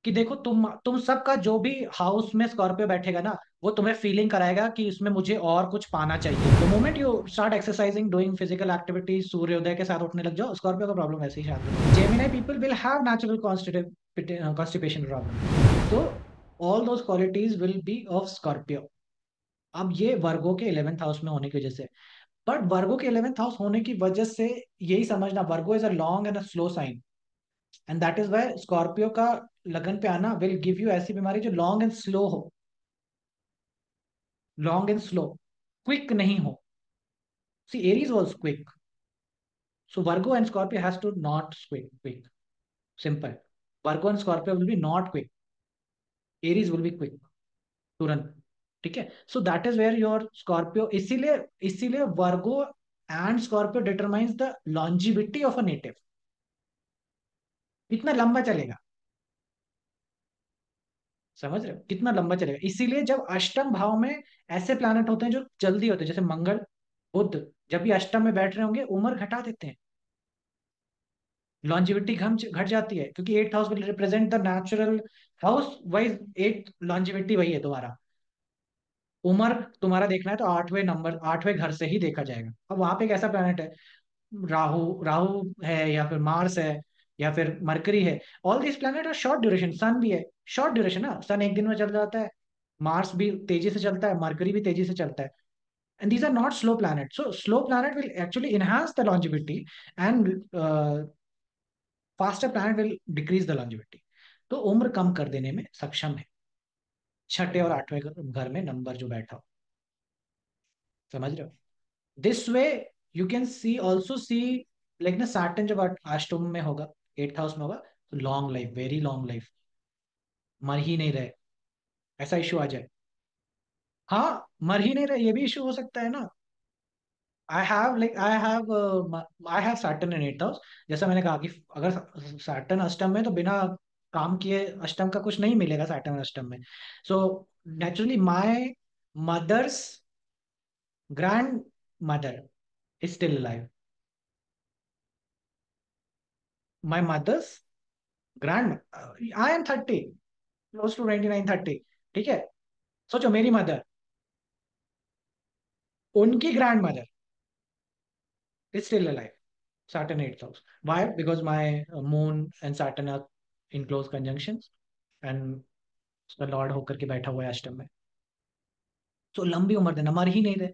कि देखो तुम सबका जो भी हाउस में स्कॉर्पियो बैठेगा ना, वो तुम्हें फीलिंग कराएगा कि इसमें मुझे और कुछ पाना चाहिए। The moment you start exercising, doing physical activity, सूर्योदय के साथ उठने लग जाओ, स्कॉर्पियो का प्रॉब्लम वैसे ही शांत हो जाएगा। Gemini people will have natural constipation problem. तो all those qualities will be of Scorpio. अब ये वर्गो के 11th हाउस में होने की वजह से, बट वर्गो के 11th हाउस होने की वजह से यही समझना, Virgo is a long and a slow sign, and that is why Scorpio का लगन पे आना विल गिव यू ऐसी बीमारी जो लॉन्ग एंड स्लो हो, लॉन्ग एंड स्लो, क्विक नहीं हो। See Aries was quick, so Virgo and Scorpio has to not quick, simple. Virgo and Scorpio will be not quick, Aries will be quick, तुरंत। ठीक है, so that is where your Scorpio, इसीलिए इसीलिए Virgo and Scorpio determines the longevity of a native, कितना लंबा चलेगा। समझ रहे हो कितना लंबा चलेगा। इसीलिए जब अष्टम भाव में ऐसे प्लैनेट होते हैं जो जल्दी होते हैं, जैसे मंगल, बुध, जब भी अष्टम में बैठ रहे होंगे उम्र घटा देते हैं, लॉन्जिविटी घट घट जाती है, क्योंकि eight house will represent the natural house wise, eight longevity वही है तुम्हारा। उम्र तुम्हारा देखना है तो आठवें नंबर, आठवें घर से ही देखा जाएगा। अब वहां पे एक ऐसा प्लैनेट है, राहु, राहु है या फिर मार्स है या फिर मरकरी है, all this planet are short duration. Sun भी है शॉर्ट ड्यूरेशन ना, सन एक दिन में चल जाता है, मार्स भी तेजी से चलता है, मरकरी भी तेजी से चलता है, and these are not slow planet. So slow planet will actually enhance the longevity, and faster planet will decrease the longevity. तो उम्र कम कर देने में सक्षम है छठे और आठवें घर में नंबर जो बैठा हो। समझ रहे हो? This way you can see also see, like ना सैटर्न जब अष्टम में होगा, एट्थ हाउस में होगा, तो long life, very long life, मर ही नहीं रहे, ऐसा इशू आ जाए। हाँ, मर ही नहीं रहे, ये भी इशू हो सकता है ना। I have Saturn in eighth house. जैसा मैंने कहा कि अगर सैटर्न अष्टम में, तो बिना काम किए अष्टम का कुछ नहीं मिलेगा सैटर्न अष्टम में। So naturally my mother's grand mother is still alive, my mother's grand, I am 30, close to 29 30। ठीक है, सोचो मेरी मदर, उनकी grand mother is still alive, Saturn 8th house. Why? Because my moon and Saturn are in close conjunctions, and उसका Lord होकर के बैठा हुआ है अष्टम में। तो लंबी उम्र देना, मर ही नहीं रहे।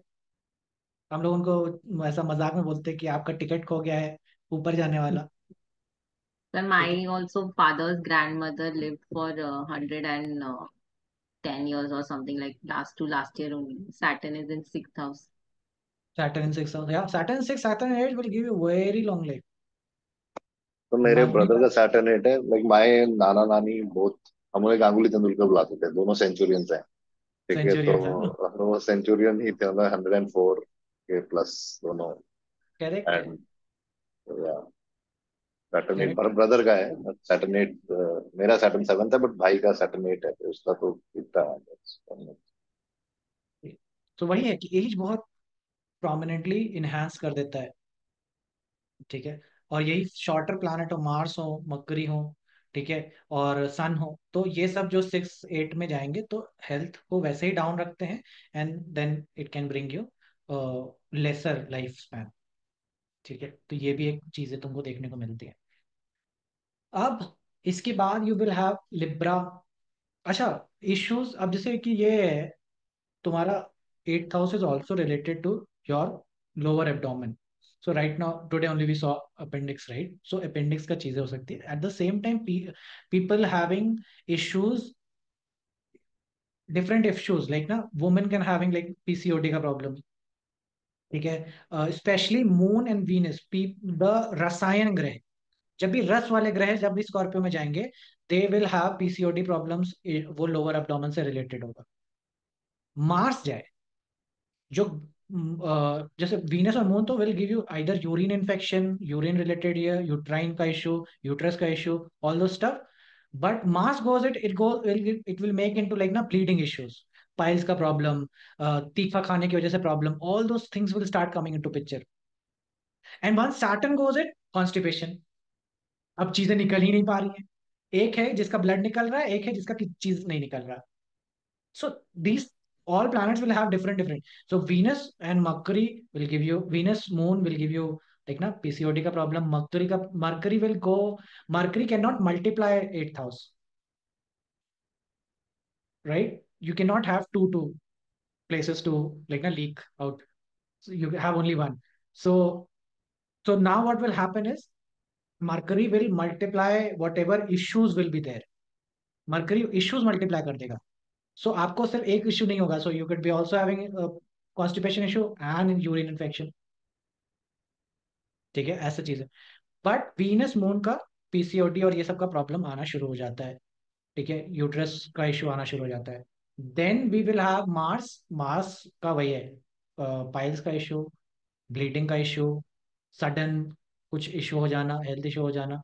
हम लोग उनको ऐसा मजाक में बोलते हैं कि आपका टिकट खो गया है ऊपर जाने वाला। Then ठीक है, my also father's grandmother lived for 110 years or something like last year only. Saturn is in sixth house. Saturn 6 house, yeah, Saturn 6, Saturn 8 will give you very long life। तो मेरे मर नहीं ब्रदर का पाए। सैटरनेट है, like my नाना नानी both, हम उन्हें गांगुली तेंदुलकर बुलाते थे, दोनों सेंचुरियंस हैं। ठीक है, तो सेंचुरियन था। वो सेंचुरियन ही थे, मतलब 104 के प्लस दोनों। करेक्ट है। एंड सैटरनेट करेक्ट ब्रदर का है सैटरनेट। मेरा सैटर्न सेवंथ है, बट भाई का सैटरनेट है, तो उसका तो इतना है। है। तो वही है कि एज बहुत प्रोमिनेंटली इनहेंस कर देता है। ठीक है, और यही शॉर्टर प्लैनेट हो, मार्स हो, मरकरी हो, ठीक है, और सन हो, तो ये सब जो 6 8 में जाएंगे तो हेल्थ को वैसे ही डाउन रखते हैं, and then it can bring you lesser life span. ठीक है, तो ये भी एक चीजें तुमको देखने को मिलती है। अब इसके बाद यू विल हैव लिब्रा। अच्छा, इश्यूज, अब जैसे कि ये है तुम्हारा, 8th house is also related to your lower abdomen. So right now today only we saw appendix, right? So appendix का चीजें हो सकती है। At the same time people having issues, different issues, like ना women can having like PCOD का problem. ठीक है, specially moon and Venus, the रसायन ग्रह, जब भी रस वाले ग्रह जब भी स्कॉर्पियो में जाएंगे, they will have PCOD problems, वो लोअर एब्डोमेन से रिलेटेड होगा। मार्स जाए, जो जैसे वीनस और मून तो will give you either urine infection, urine related, या यूट्राइन का इशू, यूट्रस का इशू, ऑल दो stuff. But mass goes it will make into like ना ब्लीडिंग इश्यूज, पाइल्स का प्रॉब्लम, तीखा खाने की वजह से problem, all those things will start coming into picture. And once Saturn goes it, constipation, अब चीजें निकल ही नहीं पा रही हैं, एक है जिसका ब्लड निकल रहा है, एक है जिसका चीज नहीं निकल रहा. So these all planets will have different. So Venus and Mercury will give you, Venus Moon will give you like na PCOD का problem. Mercury will go, Mercury cannot multiply eighth house, right? You cannot have two places to like na leak out. So you have only one. So so now what will happen is Mercury will multiply whatever issues will be there. Mercury issues multiply कर देगा. So आपको सिर्फ एक issue नहीं होगा. So you could be also having a constipation issue and urine infection. ठीक है, ऐसा चीज है. बट वीनस मून का पीसीओडी और ये सब का प्रॉब्लम आना शुरू हो जाता है. ठीक है, यूट्रस का इशू आना शुरू हो जाता है. Then we will have Mars. Mars का वही है, पाइल्स का इशू, ब्लीडिंग का इशू, सडन कुछ इशू हो जाना, हेल्थ इशू हो जाना.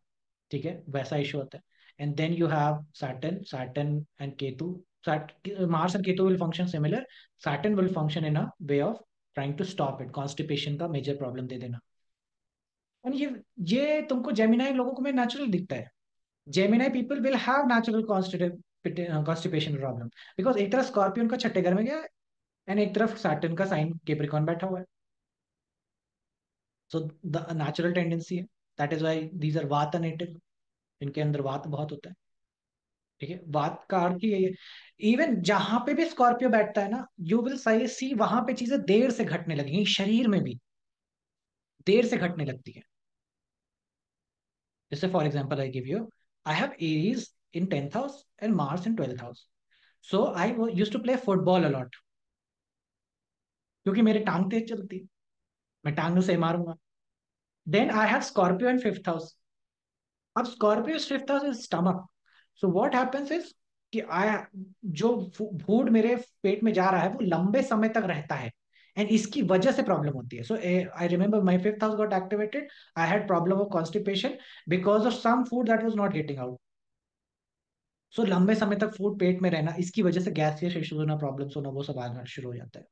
ठीक है, वैसा इशू होता है. And then you have Saturn. Saturn and Ketu. Mars and Ketu will function similar. Saturn will function in a way of trying to stop it, constipation का मेजर प्रॉब्लम दे देना. और ये तुमको जेमिनाई लोगों को में नेचुरल दिखता है. Gemini people will have natural constipation problem, because एक तरफ स्कॉर्पियन का छठे घर में गया है एंड एक तरफ सैटर्न का साइन केप्रिकॉन बैठा हुआ है. सो द नेचुरल टेंडेंसी है. That is why these are vata native. इनके अंदर वात बहुत होता है. ठीक है, वात का अर्थ ही यही है. इवन जहां पे भी स्कॉर्पियो बैठता है ना, यू विल सी वहां पे चीजें देर से घटने लगेंगी, शरीर में भी देर से घटने लगती है. जैसे for example I give you, I have Aries in 10th house and Mars in 12th house. So I use to play football a lot, क्योंकि मेरी टांग तेज चलती है, मैं टांग से मारूंगा. Then I have Scorpio in 5th house. अब Scorpio 5th house is stomach. So what happens is कि आई, जो फूड मेरे पेट में जा रहा है वो लंबे समय तक रहता है, एंड इसकी वजह से प्रॉब्लम होती है. So I remember my 5th house got activated. I had problem of constipation because of some food that was not getting out. So लंबे समय तक फूड पेट में रहना, इसकी वजह से गैस इश्यूज होना, प्रॉब्लम्स होना, वो सब आना शुरू हो जाता है.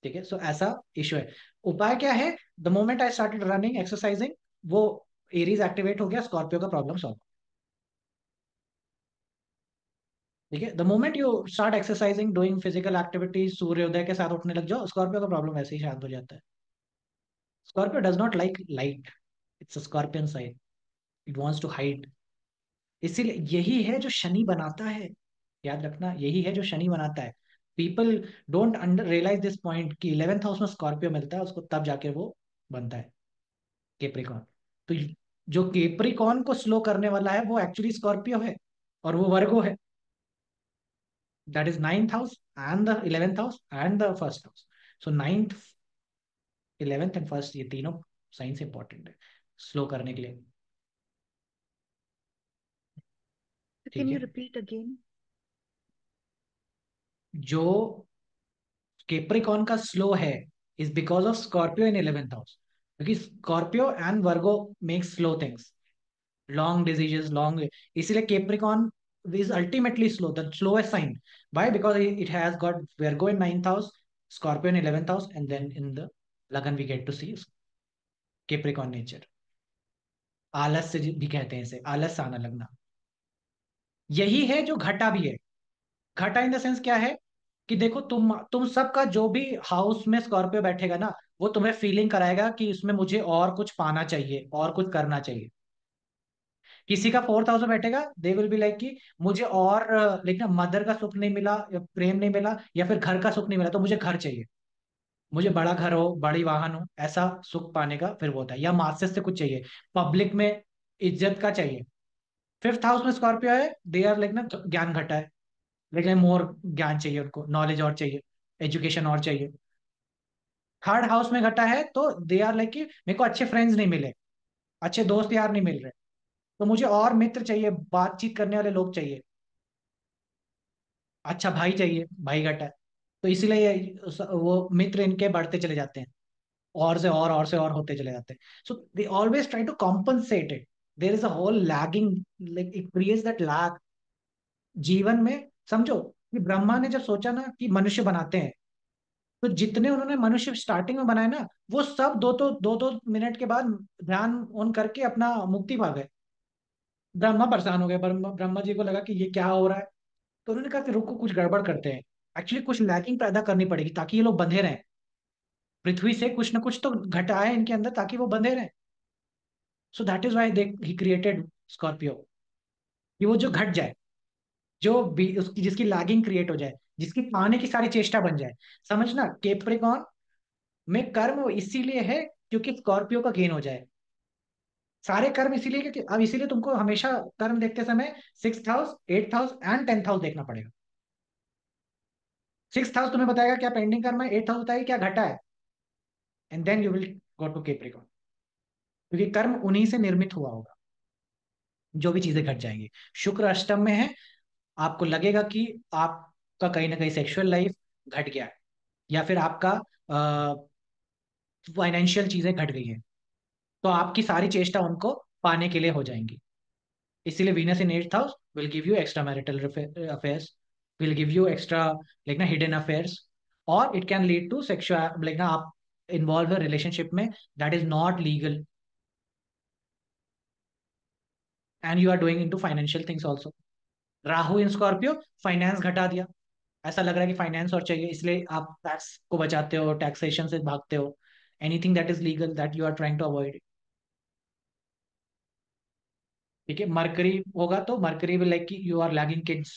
ठीक है, सो ऐसा इशू है. उपाय क्या है? The moment I started running exercising, वो एरीज एक्टिवेट हो गया, स्कॉर्पियो का प्रॉब्लम सॉल्व. ठीक है, the moment you start exercising, doing physical activities, सूर्योदय के साथ उठने लग जाओ, स्कॉर्पियो का प्रॉब्लम ऐसे ही शांत हो जाता है. Scorpio does not like light. It's a scorpion sign. It wants to hide. इसीलिए यही है जो शनि बनाता है. याद रखना, यही है जो शनि बनाता है. People don't under realise this point कि 11th हाउस में स्कॉर्पियो मिलता है उसको, तब जाके वो बनता है केप्रिकॉन. तो जो केप्रिकॉन को स्लो करने वाला है वो एक्चुअली स्कॉर्पियो है, और वो वर्गो है. That is 9th house and the 11th house and the first house. So 9th, 11th and first, ये तीनों साइंस इंपॉर्टेंट है स्लो करने के लिए. Can ठीक you है, repeat again? जो केप्रिकॉन का स्लो है is because of Scorpio in 11th house. क्योंकि Scorpio and Virgo make slow things, long diseases, long. इसीलिए Capricorn is ultimately slow, the slowest sign. Why? Because it has got Virgo in 9th house, Scorpio in 11th house, and then in the Lagan we get to see Capricorn nature. आलस से भी कहते हैं इसे, आलस आना लगना. यही है जो घटा भी है. घटा इन द सेंस क्या है कि देखो, तुम सबका जो भी हाउस में स्कॉर्पियो बैठेगा ना, वो तुम्हें फीलिंग कराएगा कि इसमें मुझे और कुछ पाना चाहिए, और कुछ करना चाहिए. किसी का 4th हाउस में बैठेगा, दे विल बी लाइक कि मुझे और लेकिन मदर का सुख नहीं मिला, या प्रेम नहीं मिला, या फिर घर का सुख नहीं मिला, तो मुझे घर चाहिए, मुझे बड़ा घर हो, बड़ी वाहन हो, ऐसा सुख पाने का फिर वो होता है. या मास्टर्स से कुछ चाहिए, पब्लिक में इज्जत का चाहिए. 5th हाउस में स्कॉर्पियो है, दे आर लाइक ना ज्ञान घटा है, लेकिन मोर ज्ञान चाहिए उनको, नॉलेज और चाहिए, एजुकेशन और चाहिए. 3rd हाउस में घटा है तो दे आर लाइक कि मेरे को अच्छे फ्रेंड्स नहीं मिले, अच्छे दोस्त यार नहीं मिल रहे, तो मुझे और मित्र चाहिए, बातचीत करने वाले लोग चाहिए, अच्छा भाई चाहिए, भाई घटा है. तो इसीलिए वो मित्र इनके बढ़ते चले जाते हैं, और से और होते चले जाते हैं. So they always try to compensate it. There is a whole lagging, like it creates that lag जीवन में. समझो कि ब्रह्मा ने जब सोचा ना कि मनुष्य बनाते हैं, तो जितने उन्होंने मनुष्य स्टार्टिंग में बनाए ना, वो सब दो दो मिनट के बाद ध्यान ऑन करके अपना मुक्ति पा गए. ब्रह्मा परेशान हो गए, ब्रह्मा जी को लगा कि ये क्या हो रहा है। तो उन्होंने कहा कि रुको, कुछ गड़बड़ करते हैं। एक्चुअली कुछ लैकिंग पैदा करनी पड़ेगी ताकि ये लोग बंधे रहें। पृथ्वी से कुछ ना कुछ तो घटा है इनके अंदर ताकि वो बंधे रहें। सो that is why they he created Scorpio, कि वो जो घट जाए, जो भी उसकी जिसकी लैगिंग क्रिएट हो जाए, जिसकी पाने की सारी चेष्टा बन जाए। समझना, केप्रिकॉन में कर्म इसीलिए है क्योंकि स्कॉर्पियो का गेन हो जाए। सारे कर्म इसीलिए, क्योंकि अब इसीलिए तुमको हमेशा कर्म देखते समय 6th house, 8th house and 10th house देखना पड़ेगा। 6th हाउस तुम्हें बताएगा क्या पेंडिंग कर्म है, 8th हाउस बताएगा क्या घटा है, and then you will go to Capricorn, क्योंकि कर्म उन्हीं से निर्मित हुआ होगा जो भी चीजें घट जाएंगी। शुक्र अष्टम में है, आपको लगेगा कि आपका कहीं ना कहीं सेक्सुअल लाइफ घट गया है, या फिर आपका फाइनेंशियल चीजें घट गई हैं, तो आपकी सारी चेष्टा उनको पाने के लिए हो जाएंगी। इसीलिए Venus in 8th house will give you extra marital affairs, will give you extra like ना हिडन अफेयर्स, और it can lead to sexual like ना आप इन्वॉल्व रिलेशनशिप में that is not legal, and you are doing into financial things also. Rahu in Scorpio, finance घटा दिया। ऐसा लग रहा है कि फाइनेंस और चाहिए, इसलिए आप टैक्स को बचाते हो, टैक्सेशन से भागते हो। Anything that is legal that you are trying to avoid. ठीक है, मरकरी होगा तो मरकरी विल लाइक कि यू आर लैगिंग किड्स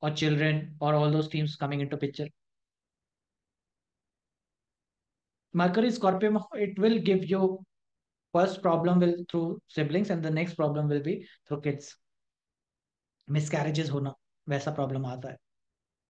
और चिल्ड्रन और all those themes coming into picture. Mercury Scorpio, it will give you first problem will through siblings and the next problem will be through kids, miscarriages होना, वैसा problem आता है।